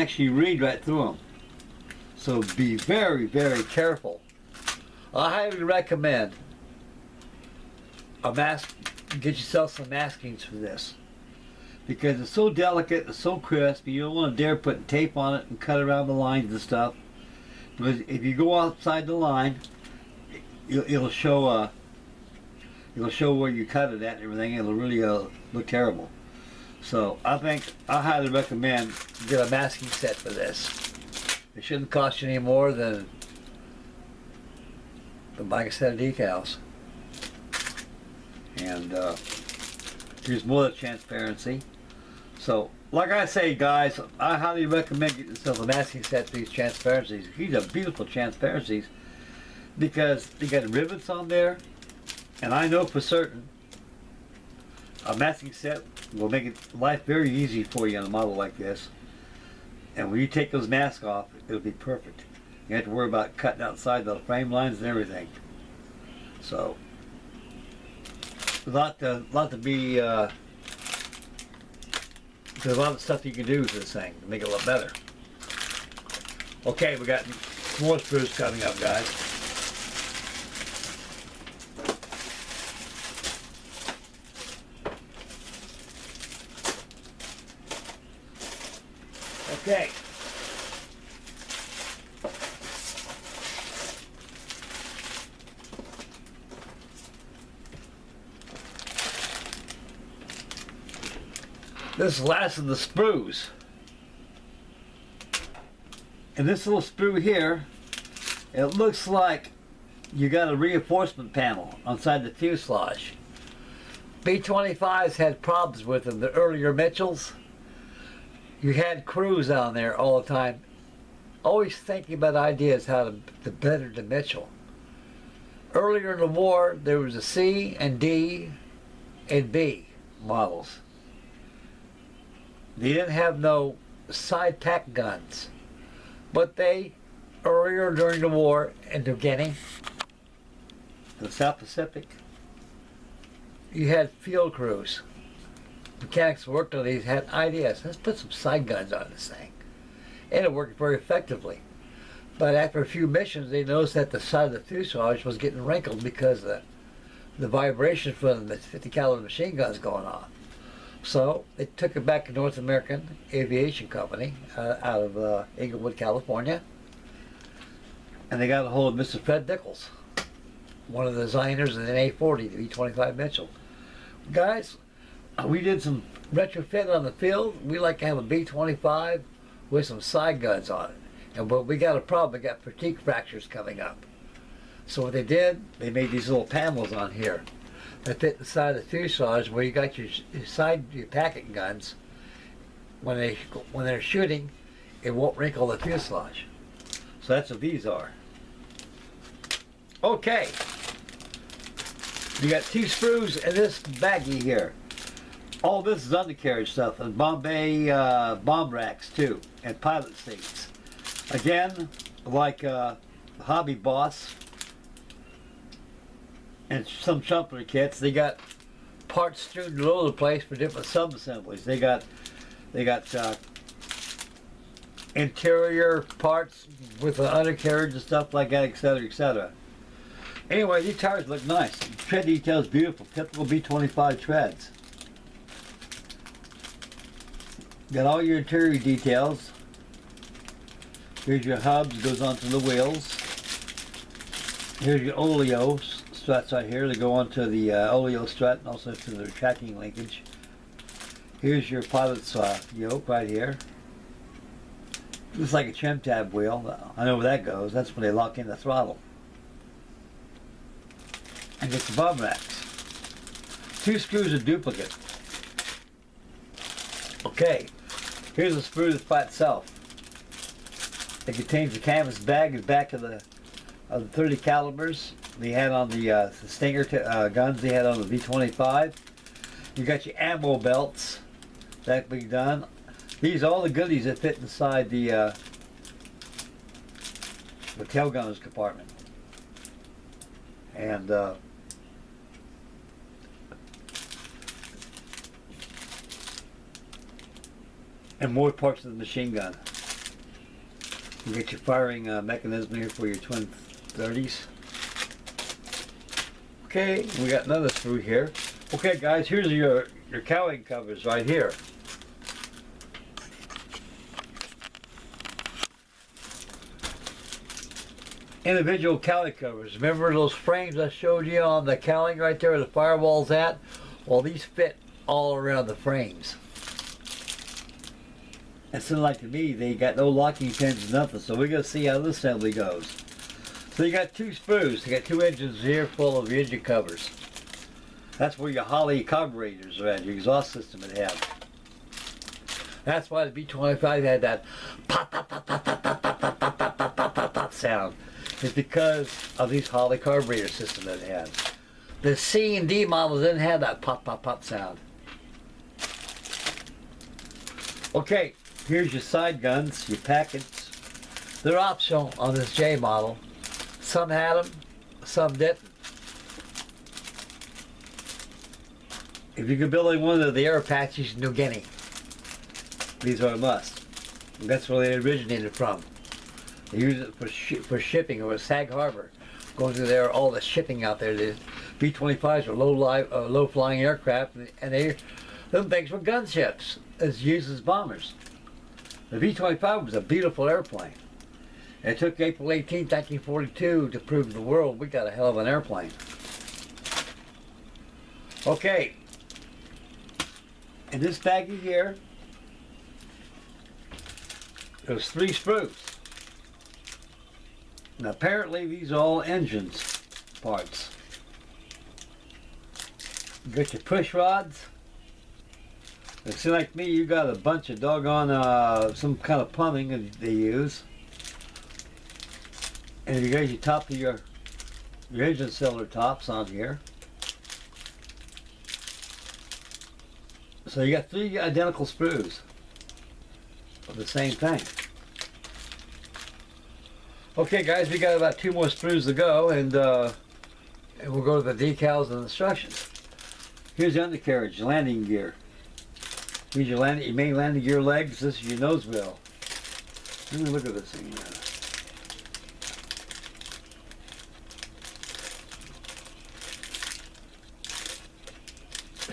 Actually read right through them. So be very, very careful. I highly recommend a mask. Get yourself some maskings for this, because it's so delicate, it's so crisp. You don't want to dare put tape on it and cut around the lines and stuff, because if you go outside the line, it'll show where you cut it at and everything. It'll really look terrible. So I highly recommend get a masking set for this. It shouldn't cost you any more than buying a set of decals. And here's more of the transparency. So, like I say, guys, I highly recommend getting yourself a masking set for these transparencies. These are beautiful transparencies because they got rivets on there, and I know for certain a masking set will make life very easy for you on a model like this. And when you take those masks off, it'll be perfect. You don't have to worry about cutting outside the frame lines and everything. So, a lot to be, there's a lot of stuff you can do with this thing to make it a lot better. Okay, we got more sprues coming up, guys. Okay. This is the last of the sprues. And this little sprue here, it looks like you got a reinforcement panel inside the fuselage. B-25s had problems with them, the earlier Mitchells. You had crews on there all the time, always thinking about ideas how to better the Mitchell. Earlier in the war, there was a C and D and B models. They didn't have no side pack guns, but they, earlier during the war in the beginning, in the South Pacific, you had field crews. Mechanics who worked on these had ideas. Let's put some side guns on this thing. And it worked very effectively. But after a few missions, they noticed that the side of the fuselage was getting wrinkled because of the vibration from the 50 caliber machine guns going on. So they took it back to North American Aviation Company out of Inglewood, California. And they got a hold of Mr. Fred Nichols, one of the designers of the A40, the B-25 Mitchell. Guys, we did some retrofit on the field. We like to have a B-25 with some side guns on it. But we got a problem. We got fatigue fractures coming up. So what they did, they made these little panels on here that fit the side of the fuselage where you got your packet guns. When they're shooting, it won't wrinkle the fuselage. So that's what these are. Okay. You got 2 sprues in this baggie here. All this is undercarriage stuff, and Bombay bomb racks too, and pilot seats. Again, like Hobby Boss and some trumpeter kits, they got parts strewn all over the place for different sub-assemblies. They got interior parts with the undercarriage and stuff like that, etc., etc. Anyway, these tires look nice. The tread detail is beautiful, typical B-25 treads. Got all your interior details. Here's your hubs, goes onto the wheels. Here's your oleo struts right here. They go onto the oleo strut and also to the tracking linkage. Here's your pilot's yoke right here. Looks like a trim tab wheel. I know where that goes. That's when they lock in the throttle. And get the bomb racks. 2 screws are duplicate. Okay, here's a sprue that's by itself. It contains the canvas bag and back of the 30 calibers they had on the Stinger guns they had on the V-25. You got your ammo belts that being done. These are all the goodies that fit inside the tail gunner's compartment. And more parts of the machine gun. You get your firing mechanism here for your twin 30s. Okay, we got another sprue here. Okay guys, here's your cowling covers right here. Individual cowling covers. Remember those frames I showed you on the cowling right there where the firewall's at? Well, these fit all around the frames. And so like to me, they got no locking pins or nothing, so we're going to see how this assembly goes. So you got two sprues. You got two engines here full of engine covers. That's where your Holley carburetors are at, your exhaust system it has. That's why the B-25 had that pop, pop, pop, pop, pop, pop, pop, pop, pop, pop, pop, pop, pop sound. It's because of these Holley carburetor system that it has. The C and D models didn't have that pop, pop, pop sound. Okay, here's your side guns, your packets. They're optional on this J model. Some had them, some didn't. If you could build one of the air patches in New Guinea, these are a must. And that's where they originated from. They use it for shipping. It was Sag Harbor. Going through there, all the shipping out there. The B-25s are low flying aircraft, and them things were gunships. It's used as bombers. The B-25 was a beautiful airplane. It took April 18, 1942 to prove to the world we got a hell of an airplane. Okay. In this baggie here, there's 3 sprues. Now apparently these are all engines parts. You got your push rods. It seems like me, you got a bunch of doggone some kind of plumbing that they use. And you got your top of your engine cylinder tops on here. So you got 3 identical sprues of the same thing. Okay guys, we got about 2 more sprues to go, and we'll go to the decals and instructions. Here's the undercarriage, landing gear. Here's your main landing gear legs. This is your nose wheel. Let me look at this thing here.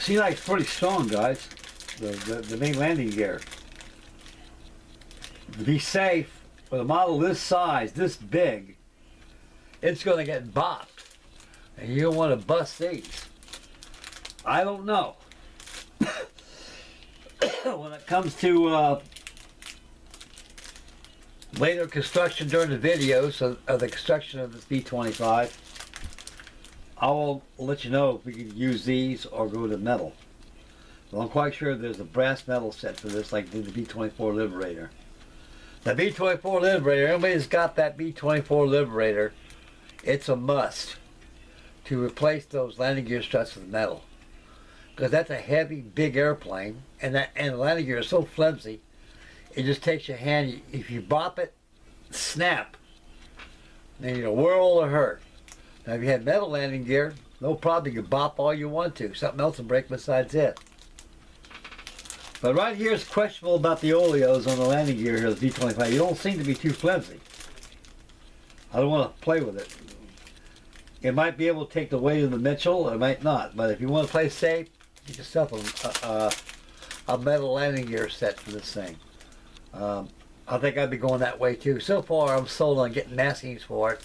Seems like it's pretty strong, guys. The main landing gear. To be safe, with a model this size, this big, it's going to get bopped, and you don't want to bust these. I don't know. When it comes to later construction during the videos of the construction of this B-25, I will let you know if we can use these or go to metal. Well, I'm quite sure there's a brass metal set for this, like the B-24 Liberator. The B-24 Liberator, anybody that's got that B-24 Liberator, it's a must to replace those landing gear struts with metal. Because that's a heavy, big airplane, and the landing gear is so flimsy, it just takes your hand, if you bop it, snap, then you whirl or hurt. Now if you had metal landing gear, no problem, you can bop all you want to. Something else will break besides it. But right here is questionable about the oleos on the landing gear here, the B-25. You don't seem to be too flimsy. I don't want to play with it. It might be able to take the weight of the Mitchell, or it might not. But if you want to play safe, get yourself a metal landing gear set for this thing. I think I'd be going that way too. So far, I'm sold on getting mastings for it.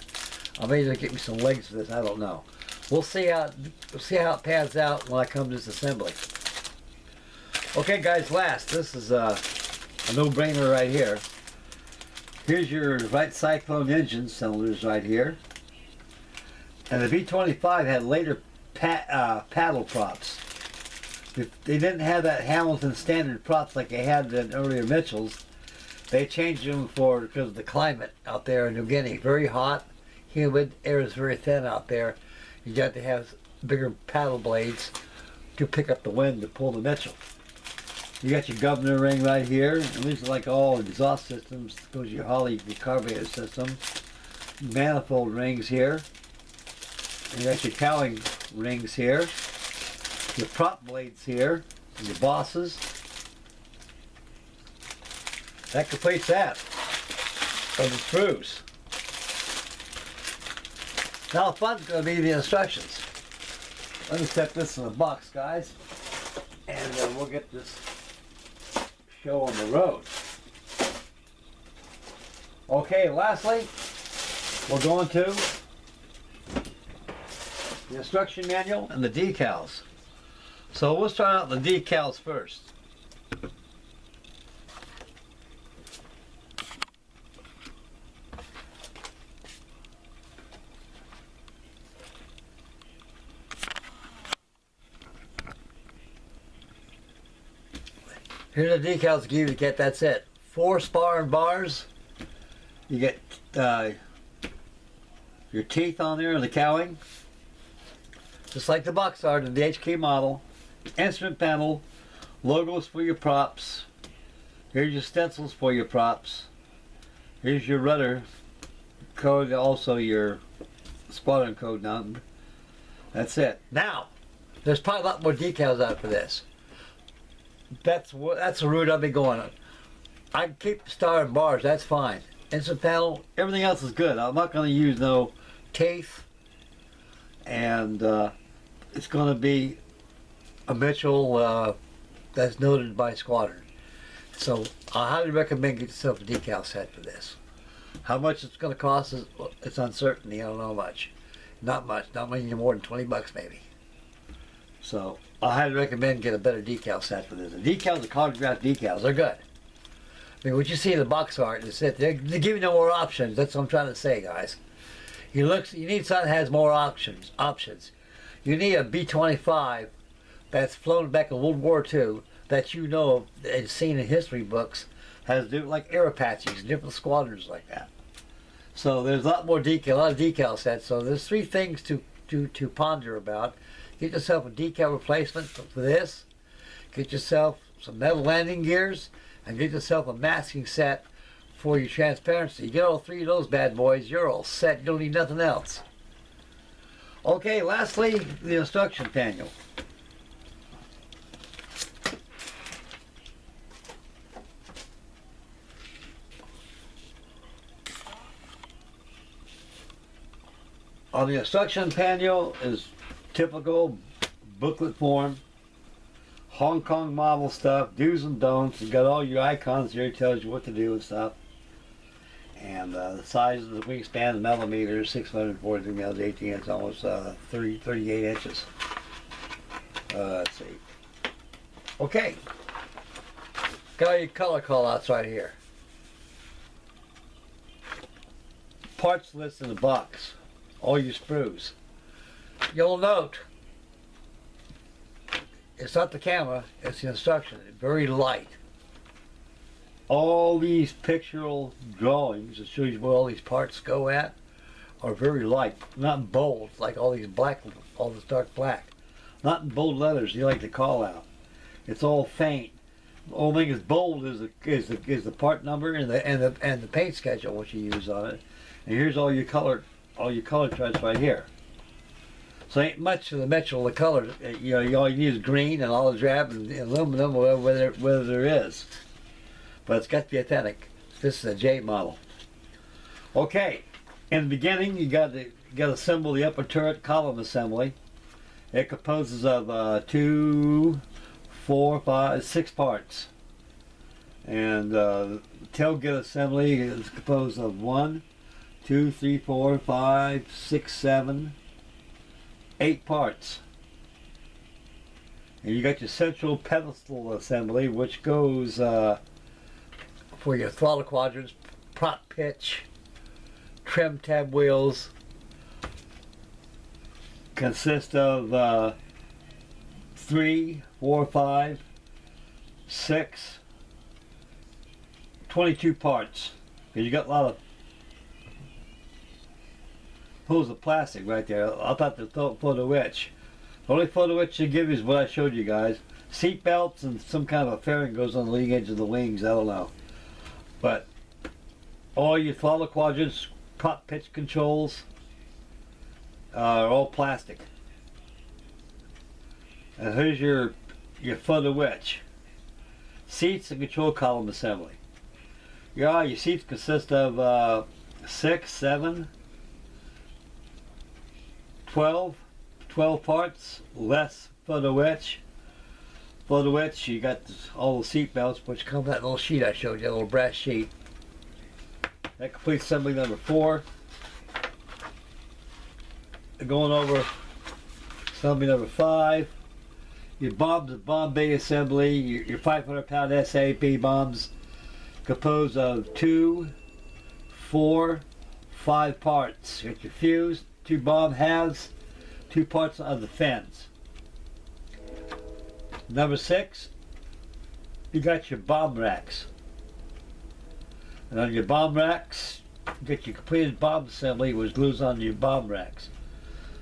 I may just get me some legs for this. I don't know. We'll see how it pans out when I come to this assembly. Okay, guys. Last, this is a no-brainer right here. Here's your right cyclone engine cylinders right here. And the B-25 had later paddle props. They didn't have that Hamilton standard props like they had in earlier Mitchells. They changed them because of the climate out there in New Guinea. Very hot, humid, air is very thin out there. You got to have bigger paddle blades to pick up the wind to pull the Mitchell. You got your governor ring right here. And these are like all exhaust systems. Goes your Holley carburetor system. Manifold rings here. And you got your cowling rings here. Your prop blades here. And your bosses. That completes that. of the screws. Now the fun's going to be the instructions. Let me set this in the box, guys, and we'll get this show on the road. Okay, lastly, we're going to the instruction manual and the decals. So we'll start out the decals first. Here's the decals to give you to get, that's it. 4 spar bars. You get your teeth on there and the cowling. Just like the box art of the HK model. Instrument panel. Logos for your props. Here's your stencils for your props. Here's your rudder code, also your squadron code number. That's it. Now, there's probably a lot more decals out for this. That's the route I'll be going on. I can keep the star and bars, that's fine. Instrument panel, everything else is good. I'm not going to use no teeth, and it's going to be a Mitchell that's noted by squadron. So I highly recommend get yourself a decal set for this. How much it's going to cost is it's uncertainty. I don't know much. Not much. Not many more than 20 bucks maybe. So I highly recommend get a better decal set for this. The decals, the Cartograph decals, they're good. I mean, what you see in the box art is that they give you no more options. That's what I'm trying to say, guys. You need something that has more options. You need a B-25 that's flown back in World War II that you know of and seen in history books has different, like air Apaches, different squadrons like that. So there's a lot of decal sets. So there's 3 things to ponder about. Get yourself a decal replacement for this. Get yourself some metal landing gears, and get yourself a masking set for your transparency. You get all 3 of those bad boys, you're all set. You don't need nothing else. Okay, lastly, the instruction manual. On the instruction manual is typical booklet form, Hong Kong model stuff, do's and don'ts. You got all your icons here, it tells you what to do and stuff. And the size of the wingspan is millimeters, 640 mils, 18 inches, almost 38 inches. Let's see. Okay. Got all your color call-outs right here. Parts list in the box. All your sprues. You'll note, it's not the camera, it's the instruction. It's very light. All these pictorial drawings that show you where all these parts go at are very light, not bold like all these black, all this dark black. Not in bold letters you like to call out. It's all faint. The only thing that's bold is the part number and the paint schedule what you use on it. And here's all your color charts right here. So ain't much of the Mitchell, the color. You know, all you need is green and olive drab and aluminum, whether there is. But it's got to be authentic. This is a J model. Okay, in the beginning you got to assemble the upper turret column assembly. It composes of 2, 4, 5, 6 parts. And the tailgate assembly is composed of 1, 2, 3, 4, 5, 6, 7, 8 parts. And you got your central pedestal assembly, which goes for your throttle quadrants, prop pitch, trim tab wheels. Consist of 3, 4, 5, 6, 22 parts. Because you got a lot of pulls of plastic right there. I thought the photo etch. The only photo etch they give you is what I showed you guys. Seat belts and some kind of a fairing goes on the leading edge of the wings. I don't know. But all your throttle quadrants, prop pitch controls are all plastic. And here's your photo etch. Seats and control column assembly. Yeah, your seats consist of 6, 7, 12 parts, less for the wedge. For the wedge, you got all the seat belts, which come with that little sheet I showed you, that little brass sheet. That completes assembly number 4. Going over assembly number 5. Your bomb bay assembly, your 500-pound SAB bombs, composed of 2, 4, 5 parts. You got your fuse, 2 bomb halves, 2 parts of the fins. Number 6, you got your bomb racks. And on your bomb racks, you get your completed bomb assembly, which glues on your bomb racks.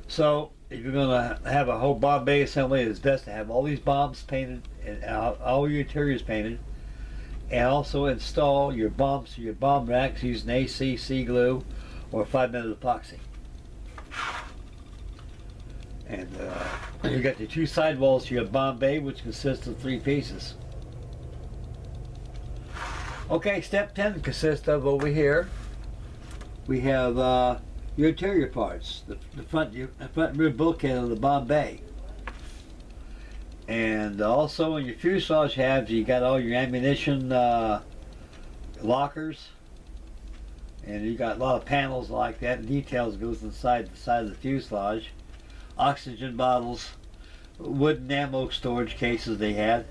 So, if you're going to have a whole bomb bay assembly, it's best to have all these bombs painted and all your interiors painted, and also install your bombs to your bomb racks using ACC glue or 5-minute epoxy. And you got the 2 sidewalls to your bomb bay, which consists of 3 pieces. Okay, step 10 consists of over here. We have your interior parts, the front rear bulkhead of the bomb bay. And also in your fuselage halves, you got all your ammunition lockers, and you got a lot of panels like that and details goes inside the side of the fuselage. Oxygen bottles, wooden ammo storage cases they had,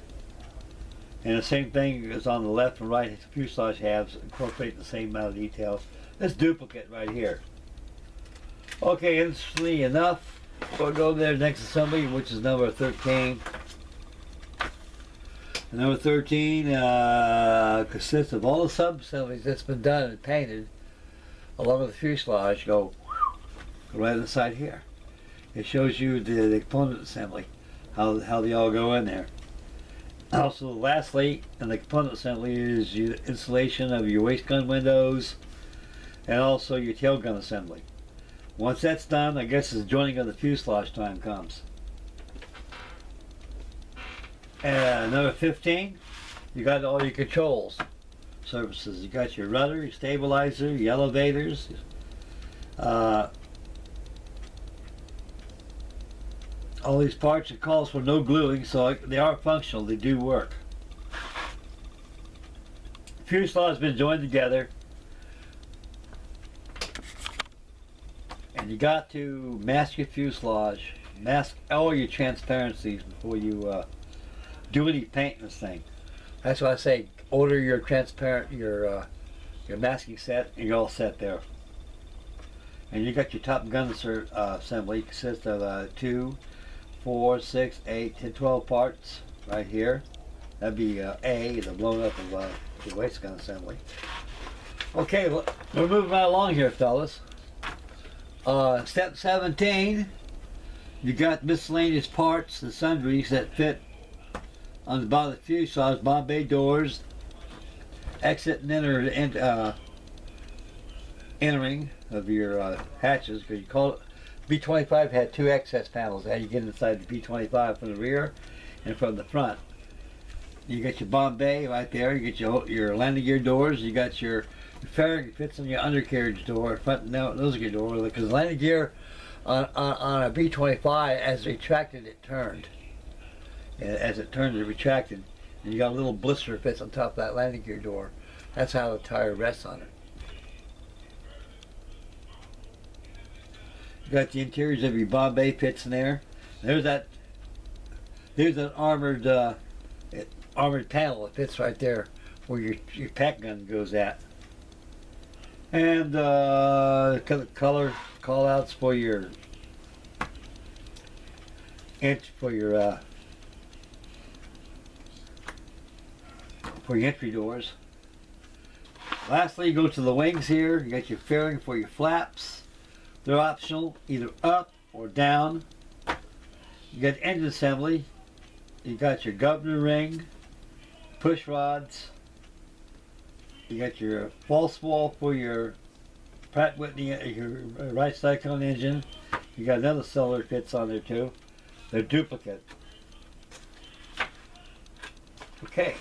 and the same thing is on the left and right fuselage halves, incorporate the same amount of details. This duplicate right here. Okay, interestingly enough, we'll go to the next assembly, which is number 13. Number 13 consists of all the sub-assemblies that's been done and painted along with the fuselage. Go right inside here. It shows you the component assembly, how they all go in there. Also, lastly, in the component assembly is your installation of your waist gun windows and also your tail gun assembly. Once that's done, I guess the joining of the fuselage time comes. And number 15, you got all your controls surfaces. You got your rudder, your stabilizer, your elevators. All these parts, it calls for no gluing, so they are functional, they do work. Fuselage has been joined together, and you got to mask your fuselage, mask all your transparencies before you do any paint in this thing. That's why I say order your transparent, your masking set, and you're all set there. And you got your top gun assembly, consists of 2, 4, 6, 8, 10, 12 parts right here. That'd be A, the blown up of the waist gun assembly. Okay, we're moving right along here, fellas. Step 17, you got miscellaneous parts and sundries that fit on the bottom of the fuselage, bomb bay doors, exit and enter, entering of your hatches, because you call it B-25 had 2 access panels. How you get inside the B-25 from the rear and from the front. You got your bomb bay right there. You get your landing gear doors. You got your fairing fits on your undercarriage door, front and nose gear door. Because the landing gear on a B-25, as it retracted, it turned. And as it turned, it retracted. And you got a little blister that fits on top of that landing gear door. That's how the tire rests on it. You got the interiors of your bomb bay fits in there. There's that armored panel that fits right there where your pack gun goes at. And color call outs for your entry doors. Lastly, you go to the wings here. You got your fairing for your flaps. They're optional, either up or down. You got engine assembly. You got your governor ring, push rods. You got your false wall for your Pratt Whitney, your right cyclone engine. You got another cylinder fits on there too. They're duplicate. Okay.